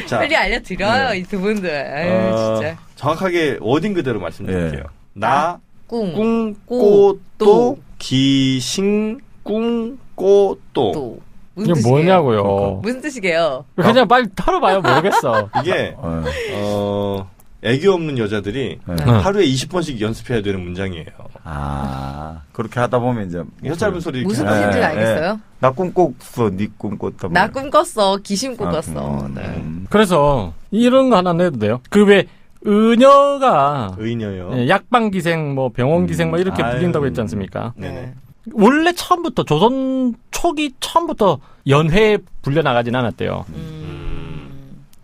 자, 빨리 알려드려요, 네. 이 두 분들. 아유, 진짜. 정확하게 워딩 그대로 말씀드릴게요. 예. 나, 꿈, 꿈꽃도, 귀신, 꿈꽃도. 또. 무슨 이게 뜻이게요? 뭐냐고요. 무슨 뜻이게요? 그냥 빨리 털어봐요. 모르겠어. 이게, 어. 애교 없는 여자들이 네. 하루에 20번씩 연습해야 되는 문장이에요. 아, 그렇게 하다 보면 이제. 혀 짧은 소리 이렇게 무슨 하면. 뜻인지 예, 알겠어요? 나 꿈 꿨어, 니 꿈 꿨다. 나 꿈꿨어, 귀신 꿈꿨어. 네. 그래서 이런 거 하나 내도 돼요. 그 왜 의녀가 의녀요. 예, 약방 기생, 뭐 병원 기생, 뭐 이렇게 아유. 불린다고 했지 않습니까? 네네. 원래 처음부터 조선 초기 처음부터 연회에 불려 나가진 않았대요.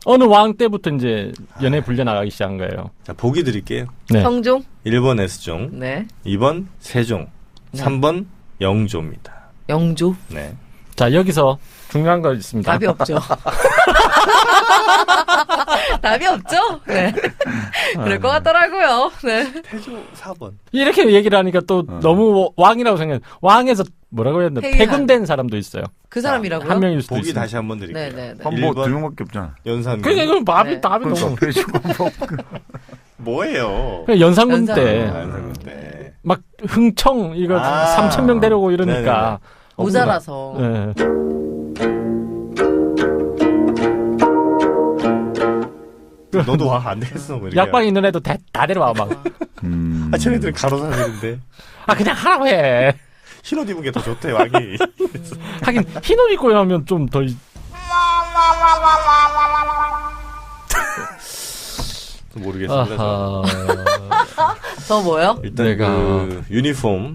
어느 왕 때부터 이제 연회 불려 나가기 시작한 거예요. 자, 보기 드릴게요. 네. 성종? 1번 S종, 네. 2번 세종, 네. 3번 영조입니다. 영조? 네. 자 여기서 중요한 거 있습니다. 답이 없죠. 답이 없죠? 네. 그럴 것 같더라고요. 네. 태조 4번. 이렇게 얘기를 하니까 또 너무 왕이라고 생각. 왕에서 뭐라고 해야 되나? 폐위한. 폐군된 사람도 있어요. 그 사람이라고요? 한 명일 수도 보기 있어요. 다시 한번 드릴게요. 네네네. 한뭐 1번 두 명밖에 없잖아. 연산군. 그러니까 이건 답이 네. 답이 너무. 뭐예요? 그러니까 연산군 연산. 때 연산군 때. 막 흥청 이거 아. 3,000명 데려오고 이러니까 모자라서. 네. 너도 와 안 되겠어. 뭐 이렇게. 약방 있는 애도 다 데려와 막. 아, 쟤네들은 간호사들인데 아 그냥 하라고 해. 흰옷 입은 게 더 좋대 왕이. 하긴 흰옷 입고 하면 좀 더. 모르겠습니다. 저. 아하. 더 뭐요? 일단 내가- 그 유니폼에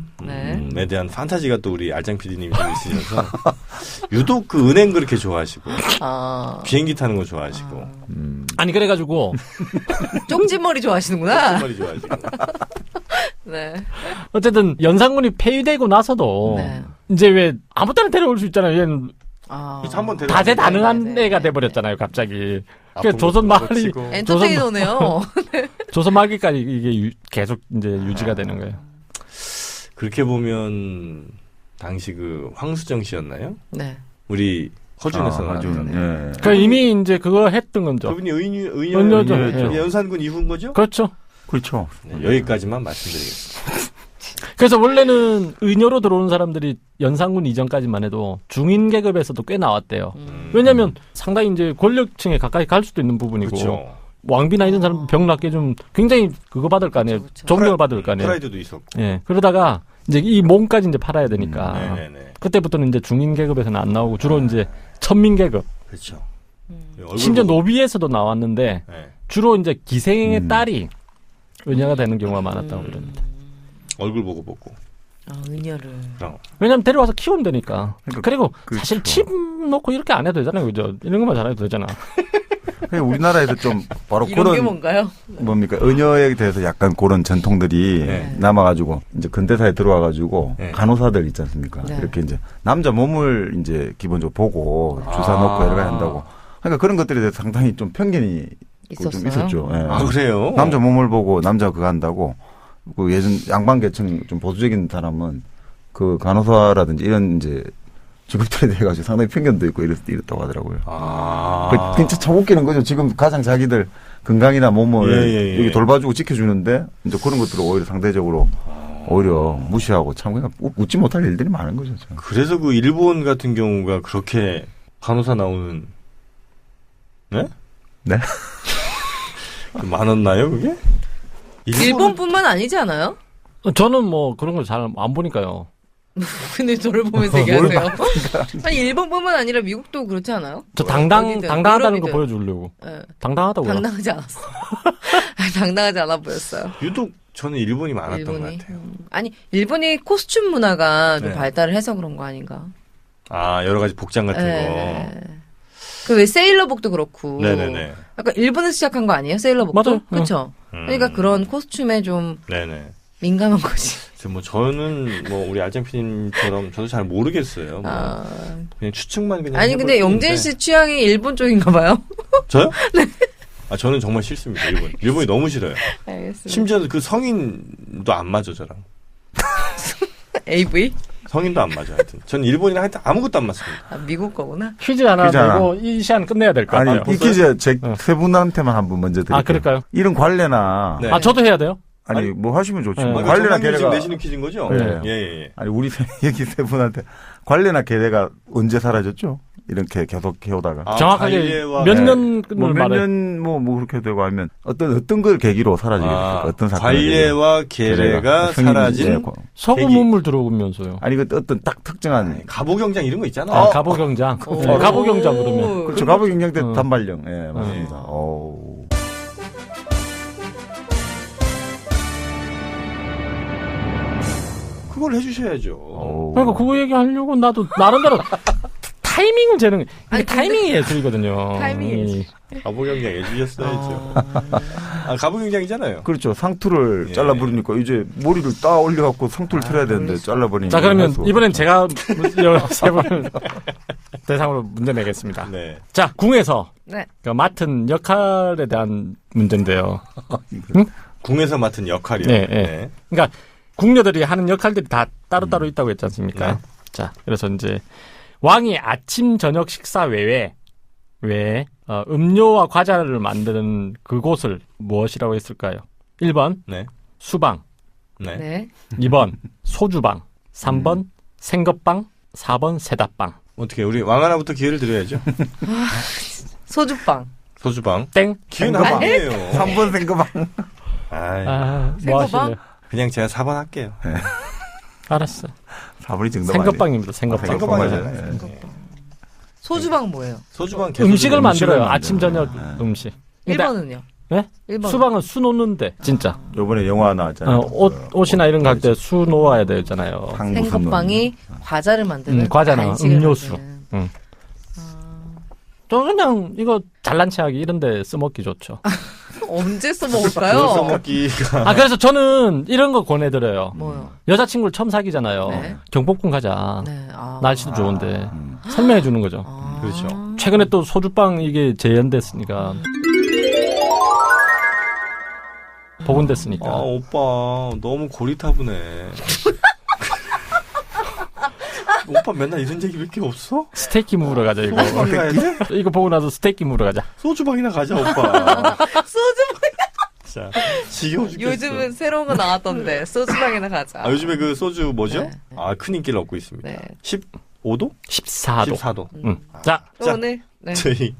네. 대한 판타지가 또 우리 알짱 PD님이 좀 있으셔서 유독 그 은행 그렇게 좋아하시고 아. 비행기 타는 거 좋아하시고 아니 그래가지고 쪽지머리 좋아하시는구나. 머리 좋아하시고 네. 어쨌든 연산군이 폐위되고 나서도 네. 이제 왜 아무 때나 데려올 수 있잖아요. 얘는 아. 그래서 한번 데려 다재다능한 네, 네, 애가 네. 돼버렸잖아요. 갑자기. 아픈 그 조선 것도 마을이 고치고. 엔터테이너네요. 조선 말기까지 이게 계속 이제 유지가 되는 거예요. 그렇게 보면 당시 그 황수정 씨였나요? 네. 우리 허준에서 아, 나왔던 예. 그 이미 이제 그거 했던 거죠. 그분이 의녀죠. 의녀죠. 예. 예. 연산군 이후인 거죠? 그렇죠. 그렇죠. 네, 여기까지만 말씀드리겠습니다. 그래서 원래는 의녀로 들어오는 사람들이 연산군 이전까지만 해도 중인 계급에서도 꽤 나왔대요. 왜냐하면 상당히 이제 권력층에 가까이 갈 수도 있는 부분이고 그렇죠. 왕비나 이런 사람 병 낫게 좀 굉장히 그거 받을 거 아니에요. 그쵸. 존경을 받을 거 아니에요. 프라이드도 있었고. 예. 그러다가 이제 이 몸까지 이제 팔아야 되니까 네네네. 그때부터는 이제 중인 계급에서는 안 나오고 주로 이제 천민 계급, 그렇죠. 심지어 노비에서도 나왔는데 네. 주로 이제 기생의 딸이 은녀가 되는 경우가 많았다고 그럽니다. 얼굴 보고 보고. 아, 은녀를. 그럼. 왜냐면 데려와서 키우면 되니까. 그리고 그렇죠. 사실 칩 놓고 이렇게 안 해도 되잖아요. 그죠? 이런 것만 잘해도 되잖아. 그냥 우리나라에도 좀 바로 이런 게 그런 뭔가요? 뭡니까 은여에 대해서 약간 그런 전통들이 네. 남아가지고 이제 근대사에 들어와가지고 네. 간호사들 있지 않습니까? 네. 이렇게 이제 남자 몸을 이제 기본적으로 보고 주사 놓고 여러 가지 한다고. 그러니까 그런 것들에 대해서 상당히 좀 편견이 좀 있었어요? 있었죠. 예. 아, 그래요? 남자 몸을 보고 남자 그거 한다고. 그 예전 양반 계층 좀 보수적인 사람은 그 간호사라든지 이런 이제 직업들에 대해 가지고 상당히 편견도 있고 이랬다고 하더라고요. 아. 그 진짜 참 웃기는 거죠. 지금 가장 자기들 건강이나 몸을 예. 여기 돌봐주고 지켜주는데 이제 그런 것들을 오히려 상대적으로 오히려 무시하고 참 그냥 웃지 못할 일들이 많은 거죠. 참. 그래서 그 일본 같은 경우가 그렇게 간호사 나오는 네? 네? 많았나요, 그게? 일본뿐만 아니지 않아요? 저는 뭐 그런 걸 잘 안 보니까요. 근데 저를 보면서 얘기하세요. 아니 일본뿐만 아니라 미국도 그렇지 않아요? 저 어디든, 당당하다는 거 유럽이든. 보여주려고. 예. 당당하다고요. 당당하지 않았어. 아니, 당당하지 않아 보였어요. 유독 저는 일본이 많았던 일본이. 것 같아요. 아니 일본이 코스튬 문화가 좀 네. 발달을 해서 그런 거 아닌가? 아, 여러 가지 복장 같은 거. 그 왜 세일러복도 그렇고. 네네네. 약간 일본에서 시작한 거 아니에요? 세일러복도? 맞아요. 그렇죠. 그러니까 그런 코스튬에 좀 네네. 민감한 거지. 뭐 저는 뭐 우리 알짱피님처럼 저도 잘 모르겠어요. 뭐 그냥 추측만 그냥. 아니 근데 해볼 영진 뿐인데. 씨 취향이 일본 쪽인가 봐요. 저요? 네. 아 저는 정말 싫습니다. 일본. 일본이 너무 싫어요. 알겠습니다. 심지어 그 성인도 안 맞아 저랑. AV? 성인도 안 맞아. 하여튼 저는 일본이랑 하여튼 아무것도 안 맞습니다. 아, 미국 거구나. 퀴즈 하나 퀴즈 하나. 내고 이 시간 끝내야 될 것 아니 같아요. 이 퀴즈 세 분한테만 한번 먼저 드릴게요. 아, 그럴까요? 이런 관례나 네. 아, 저도 해야 돼요? 아니 뭐 하시면 좋지. 네. 뭐 아, 관례나 지금 계례가 내시는 퀴즈인 거죠? 네. 예. 아니 우리 여기 세 분한테 관례나 계례가 언제 사라졌죠? 이렇게 계속 해오다가 아, 정확하게 관례와 몇 네. 년을 뭐 몇 말해. 년 뭐 그렇게 되고 하면 어떤 걸 계기로 사라지게 됐을까? 어떤 사건 관례와 계례가 사라진 서구 계기. 문물 들어오면서요. 아니 그 어떤 딱 특정한 가보경장 이런 거 있잖아. 아, 가보경장. 오. 네, 가보경장 그러면. 그렇죠. 가부경장 때 어. 단발령. 예, 맞습니다. 오. 그걸 해주셔야죠. 오. 그러니까 그거 얘기하려고 나도 나름대로 타이밍을 재는 이게 아니, 타이밍이 예술이거든요. 타이밍이 예술. 가보경장 해주셨어야죠. 아, 가보경장이잖아요. 그렇죠. 상투를 예. 잘라버리니까 이제 머리를 따 올려갖고 상투를 틀어야 되는데 잘라버리니까. 자, 그러면 할 수가 이번엔 없죠. 제가 세 분을 대상으로 문제 내겠습니다. 네. 자, 궁에서 네. 그 맡은 역할에 대한 문제인데요. 궁에서 맡은 역할이요. 네, 네. 그러니까 궁녀들이 하는 역할들이 다 따로따로 있다고 했지 않습니까? 네. 자, 그래서 이제 왕이 아침 저녁 식사 외에 음료와 과자를 만드는 그곳을 무엇이라고 했을까요? 1번 네. 수방, 네. 네. 2번 소주방, 3번 생것방, 4번 세답방. 어떻게 우리 왕 하나부터 기회를 드려야죠. 소주빵. 소주방. 땡. 기회는 한 방이에요. 3번 생각방. 아이, 뭐 생거방? 하실래요? 그냥 제가 4번 할게요. 알았어. 4번이 정답 생것방입니다. 생것방. 생것방이잖아요. 소주빵 뭐예요? 소주방 계속 음식을 만들어요. 만들어요. 아침 저녁 음식. 근데 1번은요? 네? 1번. 수방은 수 놓는데 진짜. 요번에 영화 나왔잖아요. 옷이나 이런 거 할 때 수 놓아야 되잖아요. 생것빵이 과자를 만드는 과자나 간식을 음료수. 만드는. 저 그냥 이거 잘난 체하기 이런 데 써먹기 좋죠. 언제 그걸 써먹을까요? 써먹기가. 아, 그래서 저는 이런 거 권해드려요. 뭐요? 여자친구를 처음 사귀잖아요. 네. 경복궁 가자. 네. 아. 날씨도 좋은데. 설명해 주는 거죠. 아. 그렇죠. 최근에 또 소주빵 이게 재현됐으니까. 복원됐으니까. 아, 오빠, 너무 고리타분해. 오빠 맨날 이런 얘기밖에 없어? 스테이크 먹으러 가자, 이거. 소주방 가야 돼? 이거 보고 나서 스테이크 먹으러 가자. 소주방이나 가자, 오빠. 소주빵. 자, 지겨워 죽겠어. 요즘은 새로운 거 나왔던데 소주빵이나 가자. 아, 요즘에 그 소주 뭐죠? 네. 아, 큰 인기를 얻고 있습니다. 네. 15도? 14도. 14도. 자, 또 자, 오늘 네. 저희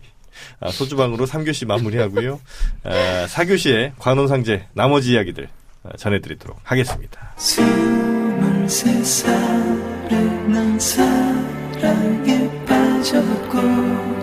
소주방으로 3교시 마무리하고요. 4교시에 관혼상제 나머지 이야기들 전해드리도록 하겠습니다. 23살에 난 사랑에 빠졌고